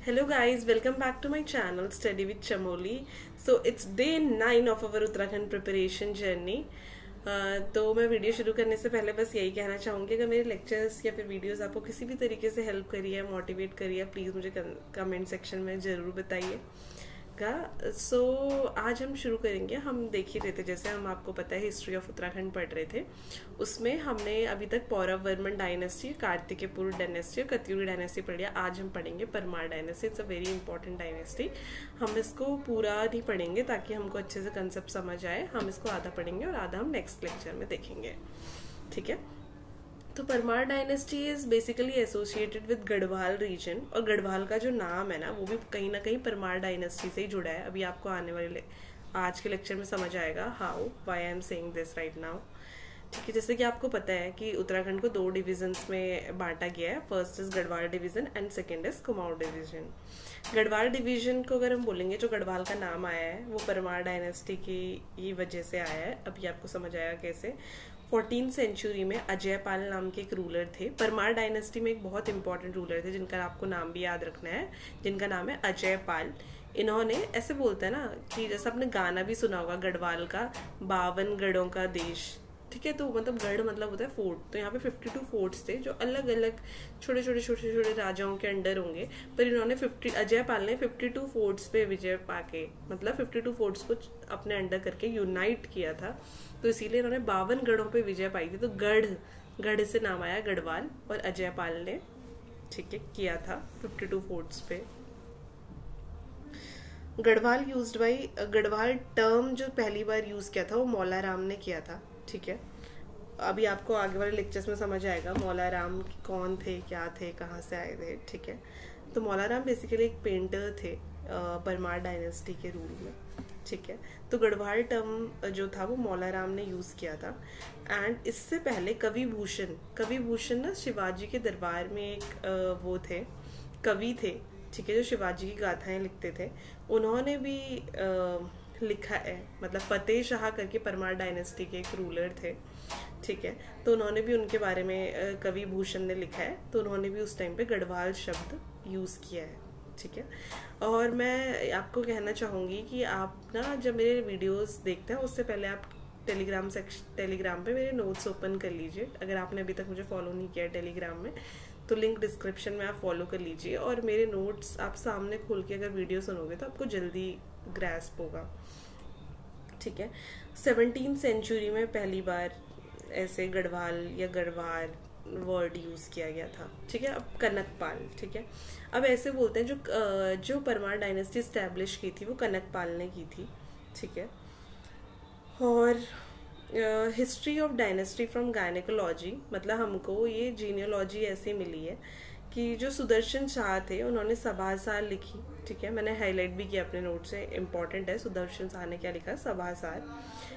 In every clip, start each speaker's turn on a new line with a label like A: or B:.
A: Hello guys, welcome back to my channel Study with Chamoli. So it's day 9 of our Uttarakhand preparation journey. तो मैं video शुरू करने से पहले बस यही कहना चाहूँगी, अगर मेरे लेक्चर्स या फिर वीडियोस आपको किसी भी तरीके से हेल्प करी है, मोटिवेट करी है, प्लीज़ मुझे कमेंट सेक्शन में ज़रूर बताइए। सो आज हम शुरू करेंगे। हम देख ही रहे थे, जैसे हम आपको पता है हिस्ट्री ऑफ उत्तराखंड पढ़ रहे थे, उसमें हमने अभी तक पौरव वर्मन डायनेस्टी, कार्तिकेयपुर डायनेस्टी और कत्यूरी डायनेस्टी पढ़ लिया। आज हम पढ़ेंगे Parmar dynasty. It's a very important dynasty. हम इसको पूरा नहीं पढ़ेंगे ताकि हमको अच्छे से कंसेप्ट समझ आए। हम इसको आधा पढ़ेंगे और आधा हम नेक्स्ट लेक्चर में देखेंगे, ठीक है। तो Parmar dynasty is basically associated with Garhwal region, और गढ़वाल का जो नाम है ना वो भी कहीं ना कहीं परमार डायनेस्टी से ही जुड़ा है। अभी आपको आने वाले आज के लेक्चर में समझ आएगा how why I am saying this right now, ठीक है। जैसे कि आपको पता है कि उत्तराखंड को 2 डिविजन्स में बांटा गया है। First is Garhwal division and second is Kumaon division. Garhwal division को अगर हम बोलेंगे, जो गढ़वाल का नाम आया है वो परमार डायनेस्टी की वजह से आया है। अभी आपको समझ आएगा कैसे। 14th सेंचुरी में अजय पाल नाम के एक रूलर थे। परमार डायनेस्टी में एक बहुत इंपॉर्टेंट रूलर थे जिनका आपको नाम भी याद रखना है, जिनका नाम है अजय पाल। इन्होंने, ऐसे बोलते हैं ना कि जैसे आपने गाना भी सुना होगा गढ़वाल का, 52 गढ़ों का देश, ठीक है। तो मतलब गढ़ मतलब होता है फोर्ट। तो यहाँ पे 52 फोर्ट्स थे जो अलग अलग छोटे छोटे राजाओं के अंडर होंगे, पर इन्होंने अजय पाल ने 52 फोर्ट्स पे विजय पाके, मतलब 52 फोर्ट्स को अपने अंडर करके यूनाइट किया था। तो इसीलिए इन्होंने 52 गढ़ों पे विजय पाई थी। तो गढ़ से नाम आया गढ़वाल, और अजय पाल ने, ठीक है, किया था 52 फोर्ट्स पे। गढ़वाल टर्म जो पहली बार यूज किया था वो मौला राम ने किया था, ठीक है। अभी आपको आगे वाले लेक्चर्स में समझ आएगा मौला राम कौन थे, क्या थे, कहाँ से आए थे, ठीक है। तो मौला राम बेसिकली एक पेंटर थे परमार डायनेस्टी के रूल में, ठीक है। तो गढ़वाल टर्म जो था वो मौला राम ने यूज किया था। एंड इससे पहले कवि भूषण ना शिवाजी के दरबार में एक वो थे, कवि थे, ठीक है, जो शिवाजी की गाथाएं लिखते थे। उन्होंने भी लिखा है, मतलब फतेह शाह करके परमार डायनेस्टी के एक रूलर थे, ठीक है। तो उन्होंने भी, उनके बारे में कवि भूषण ने लिखा है। तो उन्होंने भी उस टाइम पे गढ़वाल शब्द यूज किया है, ठीक है। और मैं आपको कहना चाहूँगी कि आप ना जब मेरे वीडियोस देखते हैं उससे पहले आप टेलीग्राम पे मेरे नोट्स ओपन कर लीजिए। अगर आपने अभी तक मुझे फॉलो नहीं किया है टेलीग्राम में, तो लिंक डिस्क्रिप्शन में आप फॉलो कर लीजिए। और मेरे नोट्स आप सामने खोल के अगर वीडियो सुनोगे तो आपको जल्दी ग्रैस्प होगा, ठीक है। 17th सेंचुरी में पहली बार ऐसे गढ़वाल या गढ़वार वर्ड यूज किया गया था, ठीक है। अब कनकपाल, ठीक है। अब ऐसे बोलते हैं जो परमार डायनेस्टी स्टैब्लिश की थी वो कनकपाल ने की थी, ठीक है। और history of dynasty from gynaecology, मतलब हमको ये जीनियोलॉजी ऐसे मिली है कि जो सुदर्शन शाह थे उन्होंने सभासार लिखी, ठीक है। मैंने हाईलाइट भी किया अपने नोट से, इंपॉर्टेंट है। सुदर्शन शाह ने क्या लिखा, सभासार,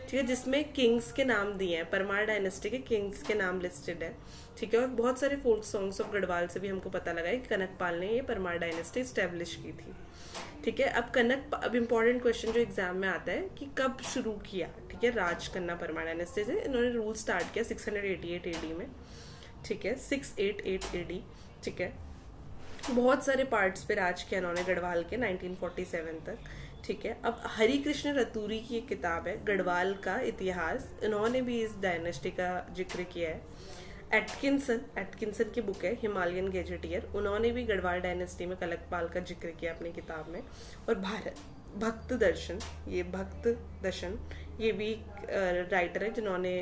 A: ठीक है, जिसमें किंग्स के नाम दिए हैं, परमार डायनेस्टी के किंग्स के नाम लिस्टेड है, ठीक है। और बहुत सारे फोल्क सॉन्ग्स ऑफ गढ़वाल से भी हमको पता लगा है कि कनकपाल ने ये परमार डायनेस्टी स्टैब्लिश की थी, ठीक है। अब इम्पोर्टेंट क्वेश्चन जो एग्जाम में आता है कि कब शुरू किया, ठीक है, राज करना परमार डायनेस्टी से। इन्होंने रूल स्टार्ट किया 688 AD में, ठीक है, 688 AD, ठीक है। बहुत सारे पार्ट्स पे राज किया इन्होंने गढ़वाल के 1947 तक, ठीक है। अब हरि कृष्ण रतूरी की एक किताब है गढ़वाल का इतिहास, इन्होंने भी इस डायनेस्टी का जिक्र किया है। एटकिंसन की बुक है हिमालयन गेजेटियर, उन्होंने भी गढ़वाल डायनेस्टी में कनकपाल का जिक्र किया अपनी किताब में। और भक्त दर्शन ये भी राइटर है जिन्होंने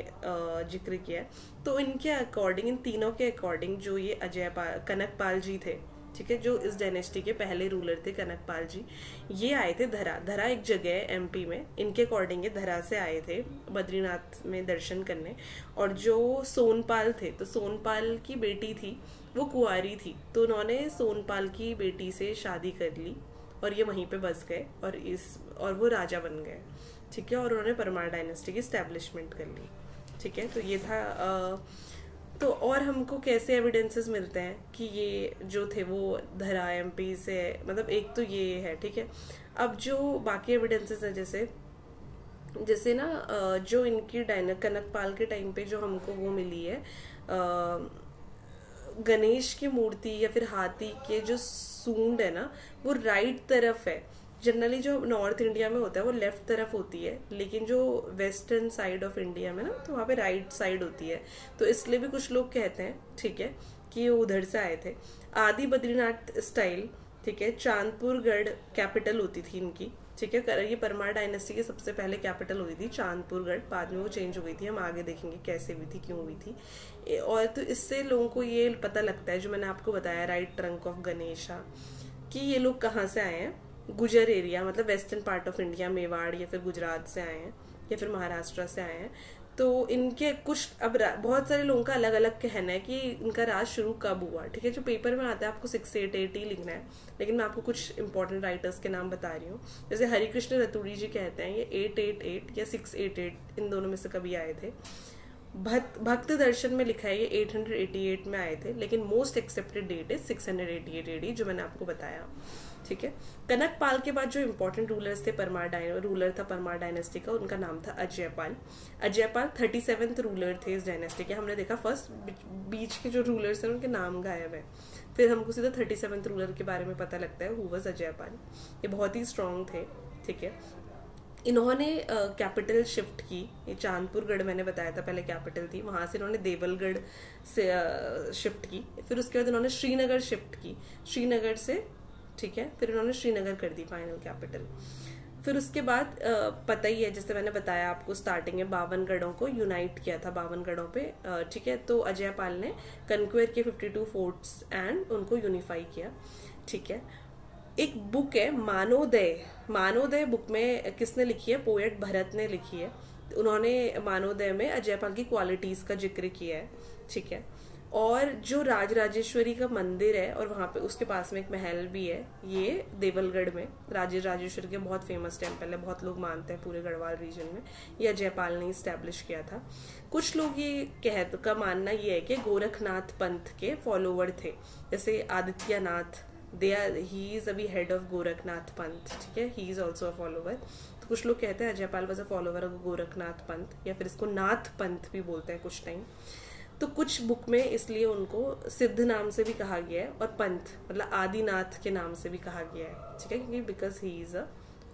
A: जिक्र किया है। तो इनके अकॉर्डिंग, इन तीनों के अकॉर्डिंग, जो ये कनकपाल जी थे, ठीक है, जो इस डायनेस्टी के पहले रूलर थे कनकपाल जी, ये आए थे धरा एक जगह है MP में। इनके अकॉर्डिंग ये धरा से आए थे बद्रीनाथ में दर्शन करने। और जो सोनपाल थे, तो सोनपाल की बेटी थी, वो कुंवारी थी, तो उन्होंने सोनपाल की बेटी से शादी कर ली और ये वहीं पे बस गए और वो राजा बन गए, ठीक है। और उन्होंने परमार डायनेस्टी की स्टैब्लिशमेंट कर ली, ठीक है। तो ये था तो और हमको कैसे एविडेंसेस मिलते हैं कि ये जो थे वो धरा MP से, मतलब एक तो ये है, ठीक है। अब जो बाकी एविडेंसेस हैं, जैसे ना जो इनकी कनकपाल के टाइम पे जो हमको वो मिली है गणेश की मूर्ति या फिर हाथी के जो सूंड है ना वो राइट तरफ है। जनरली जो नॉर्थ इंडिया में होता है वो लेफ्ट तरफ होती है, लेकिन जो वेस्टर्न साइड ऑफ इंडिया में ना तो वहाँ पे राइट साइड होती है। तो इसलिए भी कुछ लोग कहते हैं, ठीक है, कि वो उधर से आए थे। आदि बद्रीनाथ स्टाइल, ठीक है, चांदपुरगढ़ कैपिटल होती थी इनकी, ठीक है। ये परमार डायनेस्टी की सबसे पहले कैपिटल हुई थी चांदपुरगढ़, बाद में वो चेंज हो गई थी, हम आगे देखेंगे कैसे हुई थी, क्यों हुई थी। और तो इससे लोगों को ये पता लगता है, जो मैंने आपको बताया राइट ट्रंक ऑफ गणेशा, कि ये लोग कहाँ से आए हैं। गुजर एरिया मतलब western part of India, Mewar या फिर गुजरात से आए हैं या फिर महाराष्ट्र से आए हैं। तो इनके कुछ अब बहुत सारे लोगों का अलग अलग कहना है कि इनका राज शुरू कब हुआ, ठीक है। जो पेपर में आता है आपको 688 ही लिखना है, लेकिन मैं आपको कुछ इंपॉर्टेंट राइटर्स के नाम बता रही हूँ। जैसे हरिकृष्ण रतूड़ी जी कहते हैं ये 888 या 688 इन दोनों में से कभी आए थे। भक्त दर्शन में लिखा है ये 888 में आए थे, लेकिन मोस्ट एक्सेप्टेड डेट है 688 AD, जो मैंने आपको बताया, ठीक है। कनक पाल के बाद जो इम्पोर्टेंट रूलर्स थे रूलर था परमार डायनेस्टी का, उनका नाम था अजयपाल। अजयपाल 37th रूलर थे इस डायनेस्टी के। हमने देखा फर्स्ट बीच के जो रूलर्स हैं उनके नाम गायब है, फिर हमको सीधा 37th रूलर के बारे में पता लगता है, हु वाज अजयपाल। ये बहुत ही स्ट्रांग थे, ठीक है। इन्होंने कैपिटल शिफ्ट की, ये चांदपुरगढ़ मैंने बताया था पहले कैपिटल थी, वहां से इन्होंने देवलगढ़ से शिफ्ट की। फिर उसके बाद इन्होंने श्रीनगर शिफ्ट की, श्रीनगर से, ठीक है, फिर इन्होंने श्रीनगर कर दी फाइनल कैपिटल। फिर उसके बाद पता ही है, जैसे मैंने बताया आपको स्टार्टिंग में 52 गढ़ों को यूनाइट किया था 52 गढ़ों पे, ठीक है। तो अजयपाल ने कनक्वेर के 52 फोर्ट्स एंड उनको यूनिफाई किया, ठीक है। एक बुक है मानोदय, मानोदय बुक में किसने लिखी है, पोएट भरत ने लिखी है। उन्होंने मानोदय में अजयपाल की क्वालिटीज का जिक्र किया है, ठीक है। और जो राजराजेश्वरी का मंदिर है और वहां पे उसके पास में एक महल भी है, ये देवलगढ़ में राजराजेश्वरी के बहुत फेमस टेम्पल है, बहुत लोग मानते हैं पूरे गढ़वाल रीजन में, ये अजयपाल ने स्टैब्लिश किया था। कुछ लोग ये का मानना ये है कि गोरखनाथ पंथ के फॉलोवर थे, जैसे आदित्यनाथ, ही इज अभी हेड ऑफ गोरखनाथ पंथ, ठीक है, he is also a follower. तो कुछ लोग कहते हैं Ajaypal was a follower of Gorakhnath पंथ, या फिर इसको नाथ पंथ भी बोलते हैं कुछ टाइम। तो कुछ बुक में इसलिए उनको सिद्ध नाम से भी कहा गया है, और पंथ मतलब आदिनाथ के नाम से भी कहा गया है, ठीक है, क्योंकि because he is a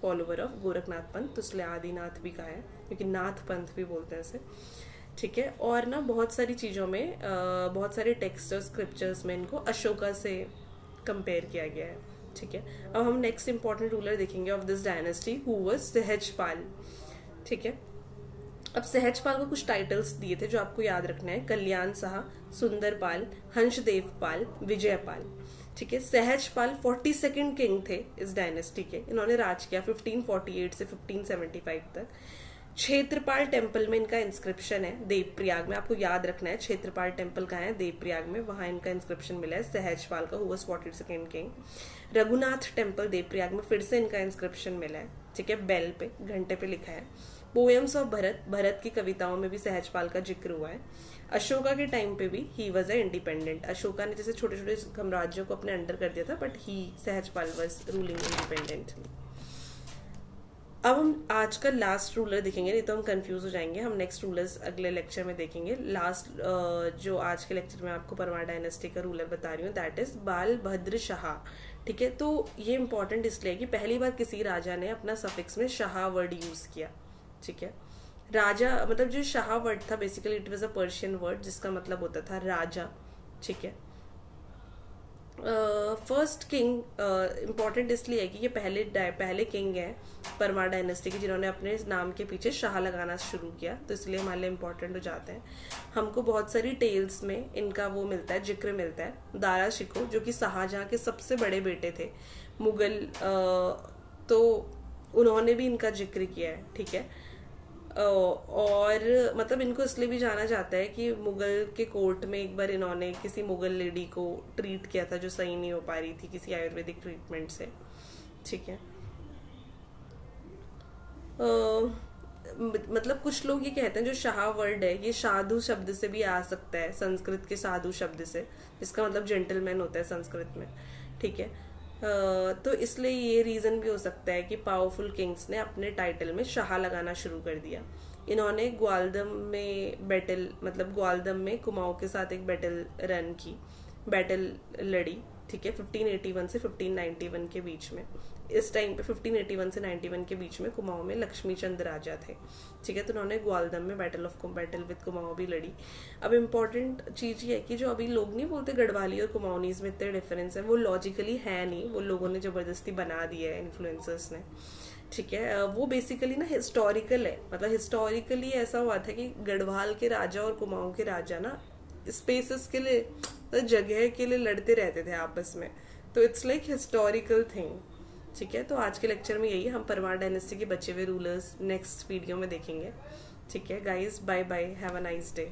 A: follower of Gorakhnath पंथ, तो इसलिए आदिनाथ भी कहा है, क्योंकि नाथ पंथ भी बोलते हैं इसे, ठीक है। और ना बहुत सारी चीजों में बहुत सारे टेक्स्ट और स्क्रिप्चर्स में इनको अशोका से कंपेयर किया गया है, ठीक है। अब हम नेक्स्ट इंपॉर्टेंट रूलर देखेंगे of this dynasty, who was Sahajpal, ठीक है। अब सहजपाल को कुछ टाइटल्स दिए थे जो आपको याद रखना है, कल्याण शाह, सुंदरपाल, हंसदेवपाल, विजयपाल, ठीक है। सहजपाल 42nd किंग थे इस डायनेस्टी के, इन्होंने राज किया 1548 से 1575 तक। क्षेत्रपाल टेम्पल में इनका इंस्क्रिप्शन है देवप्रयाग में, आपको याद रखना है क्षेत्रपाल टेम्पल कहाँ है, देवप्रयाग में, वहां इनका इंस्क्रिप्शन मिला है सहजपाल का, who was 42nd king. Raghunath temple Devprayag में फिर से इनका इंस्क्रिप्शन मिला है, ठीक है, बेल पे, घंटे पे लिखा है। पोएम्स ऑफ भरत, भरत की कविताओं में भी सहजपाल का जिक्र हुआ है। अशोका के टाइम पे भी he was a independent, Ashoka ने जैसे छोटे छोटे साम्राज्यों को अपने अंडर कर दिया था, but he Sahajpal was ruling independently. अब हम आज का लास्ट रूलर देखेंगे, नहीं तो हम कंफ्यूज हो जाएंगे, हम नेक्स्ट रूलर्स अगले लेक्चर में देखेंगे। लास्ट जो आज के लेक्चर में आपको परमार डायनेस्टी का रूलर बता रही हूँ, दैट इज बालभद्र शाह, ठीक है। तो ये इंपॉर्टेंट इसलिए कि पहली बार किसी राजा ने अपना सफिक्स में शाह वर्ड यूज किया, ठीक है। राजा मतलब जो शाह वर्ड था basically it was a Persian word जिसका मतलब होता था राजा, ठीक है। फर्स्ट किंग इम्पॉर्टेंट इसलिए है कि ये पहले किंग हैं परमार डायनेस्टी के जिन्होंने अपने नाम के पीछे शाह लगाना शुरू किया, तो इसलिए हमारे लिए इम्पोर्टेंट हो जाते हैं। हमको बहुत सारी टेल्स में इनका वो मिलता है, जिक्र मिलता है। दारा शिकोह जो कि शाहजहां के सबसे बड़े बेटे थे मुगल, तो उन्होंने भी इनका जिक्र किया है, ठीक है। और मतलब इनको इसलिए भी जाना जाता है कि मुगल के कोर्ट में एक बार इन्होंने किसी मुगल लेडी को ट्रीट किया था जो सही नहीं हो पा रही थी किसी आयुर्वेदिक ट्रीटमेंट से, ठीक है। मतलब कुछ लोग ये कहते हैं जो शाह वर्ड है ये साधु शब्द से भी आ सकता है, संस्कृत के साधु शब्द से, जिसका मतलब जेंटलमैन होता है संस्कृत में, ठीक है। तो इसलिए ये रीजन भी हो सकता है कि पावरफुल किंग्स ने अपने टाइटल में शाह लगाना शुरू कर दिया। इन्होंने ग्वालदम में बैटल मतलब ग्वालदम में कुमाऊं के साथ एक बैटल रन की, बैटल लड़ी, ठीक है, 1581 से 1591 के बीच में। इस टाइम पे 1581 से 91 के बीच में कुमाऊं में लक्ष्मी चंद राजा थे, ठीक है। तो उन्होंने ग्वालदम में बैटल विद कुमाऊं भी लड़ी। अब इम्पोर्टेंट चीज ये है कि जो अभी लोग नहीं बोलते गढ़वाली और कुमाऊनीज में इतने डिफरेंस है, वो लॉजिकली है नहीं, वो लोगों ने जबरदस्ती बना दिया है, इन्फ्लुएंसर्स ने, ठीक है। वो बेसिकली ना हिस्टोरिकल है, मतलब हिस्टोरिकली ऐसा हुआ था कि गढ़वाल के राजा और कुमाऊं के राजा ना स्पेसेस के लिए, तो जगह के लिए लड़ते रहते थे आपस में। तो इट्स लाइक हिस्टोरिकल थिंग, ठीक है। तो आज के लेक्चर में यही है, हम परमार डायनेस्टी के बचे हुए रूलर्स नेक्स्ट वीडियो में देखेंगे, ठीक है। Guys bye bye, have a nice day.